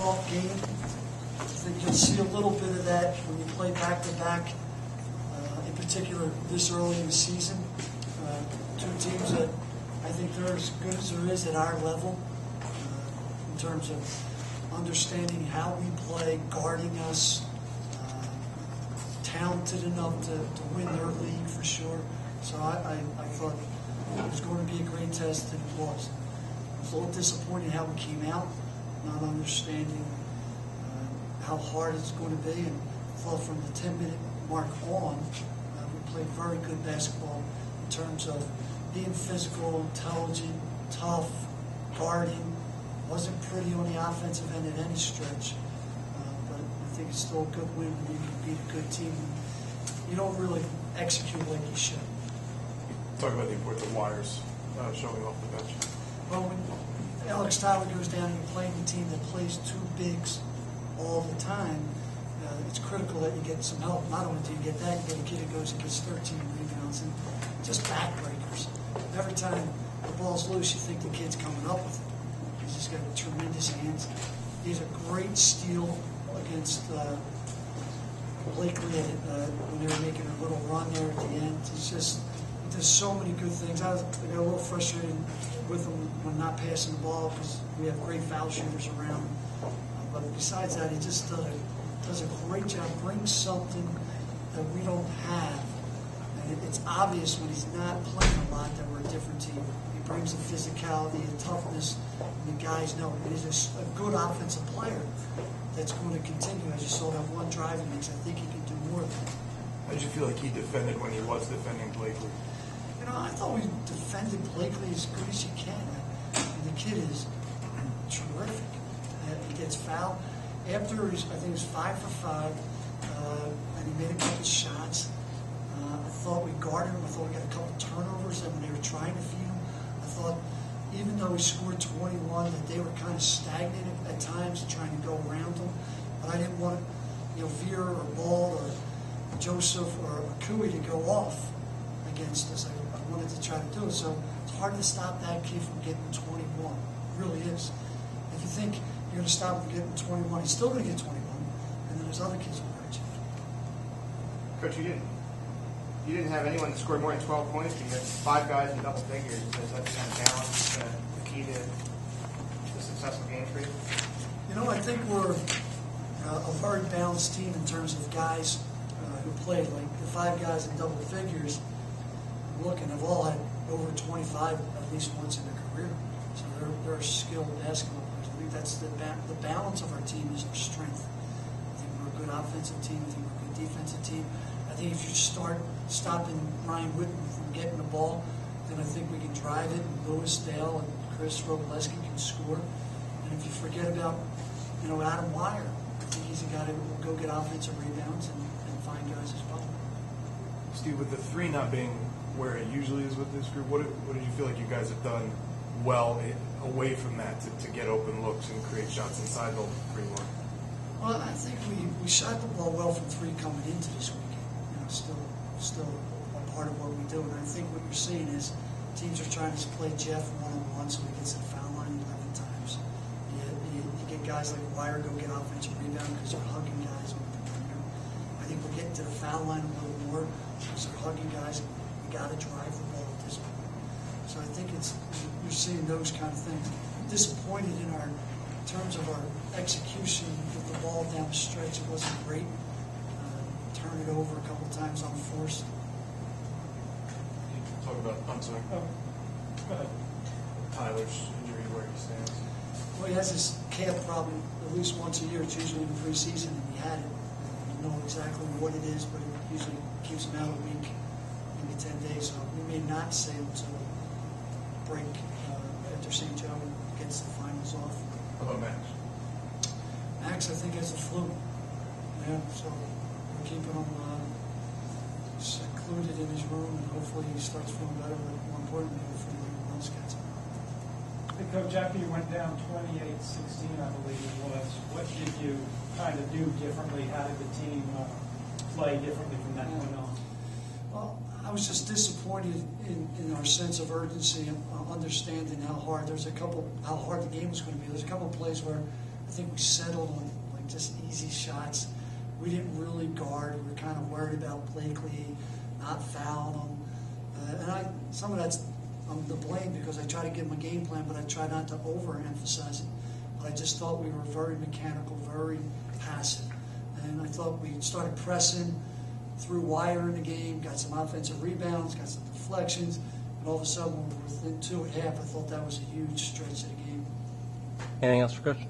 walk-off game. I think you'll see a little bit of that when you play back-to-back, in particular this early in the season. Two teams that I think they're as good as there is at our level in terms of understanding how we play, guarding us, talented enough to win their league for sure. So I thought it was going to be a great test, and it was. I was a little disappointed how we came out, not understanding how hard it's going to be, and thought from the 10-minute mark on, we played very good basketball in terms of being physical, intelligent, tough, guarding. Wasn't pretty on the offensive end at any stretch, but I think it's still a good win when you can beat a good team. You don't really execute like you should. Talk about the importance of Wires showing off the bench. Well, when Alex Tyler goes down and you're playing a team that plays two bigs all the time, it's critical that you get some help. Not only do you get that, you get a kid who goes and gets 13 rebounds and just backbreakers. Every time the ball's loose, you think the kid's coming up with it. He's just got tremendous hands. He's a great steal against Blakely when they were making a little run there at the end. He's just, he does so many good things. I got a little frustrated with him when not passing the ball because we have great foul shooters around. But besides that, he just does a great job, brings something that we don't have. And it's obvious when he's not playing a lot that we're a different team. He brings the physicality and toughness, and the guys know he's a good offensive player that's going to continue. As you saw that one driving mix, I think he can do more of that. How did you feel like he defended when he was defending Blakely? You know, I thought we defended Blakely as good as you can. And the kid is terrific. He gets fouled. After I think he was 5 for 5, and he made a couple shots. I thought we guarded him. I thought we got a couple turnovers, and when they were trying to feed him, I thought even though we scored 21, that they were kind of stagnant at times, trying to go around him. But I didn't want, Veer or Ball or Joseph or Akui to go off against us. I wanted to try to do it. So it's hard to stop that kid from getting 21. It really is. If you think you're going to stop him from getting 21, he's still going to get 21, and then there's other kids who are reaching. Coach, you didn't have anyone that scored more than 12 points, but you had 5 guys in double figures. Does that kind of balance the key to the successful game for you? I think we're a very balanced team in terms of guys who played. Like the 5 guys in double figures, looking, have all had over 25 at least once in their career. So they're skilled basketball players. I think that's the balance of our team is our strength. I think we're a good offensive team. I think we're a good defensive team. I think if you start stopping Ryan Whitten from getting the ball, then I think we can drive it, and Lewis, Dale, and Chris Robleski can score. And if you forget about, Adam Wire, I think he's a guy that will go get offensive rebounds and find guys as well. Steve, with the 3 not being where it usually is with this group, what did you feel like you guys have done well away from that to get open looks and create shots inside the 3-1? Well, I think we shot the ball well from 3 coming into this weekend. Still a part of what we do. And I think what you're seeing is teams are trying to play Jeff one-on-one so he gets to the foul line 11 times. You get guys like Wire go get offensive rebound because they're hugging guys on the perimeter. I think we're getting to the foul line a little more because they're hugging guys. We got to drive the ball at this point. So I think you're seeing those kind of things. I'm disappointed in terms of our execution with the ball down the stretch. It wasn't great. Turn it over a couple times unforced. You can talk about, I'm sorry. Go ahead. Tyler's injury, where he stands. Well, he has this calf problem at least once a year. It's usually in the preseason, and he had it. I don't know exactly what it is, but it usually keeps him out a week, maybe 10 days. So we may not see him until break after St. Joe gets the finals off. How about Max? Max, I think, has the flu. Yeah, so we're keeping him secluded in his room, and hopefully he starts feeling better, but more importantly, hopefully everyone else gets it. Hey, Coach, after you went down 28-16, I believe it was, what did you kind of do differently? How did the team play differently from that point on? Well, I was just disappointed in our sense of urgency and understanding how hard the game was going to be. There's a couple of plays where I think we settled on like just easy shots. We didn't really guard. We were kind of worried about Blakely not fouling him. And some of that's I'm to blame because I try to give him a game plan, but I try not to overemphasize it. But I just thought we were very mechanical, very passive. And I thought we started pressing, threw wire in the game, got some offensive rebounds, got some deflections, and all of a sudden when we were within 2.5, I thought that was a huge stretch of the game. Anything else for Coach?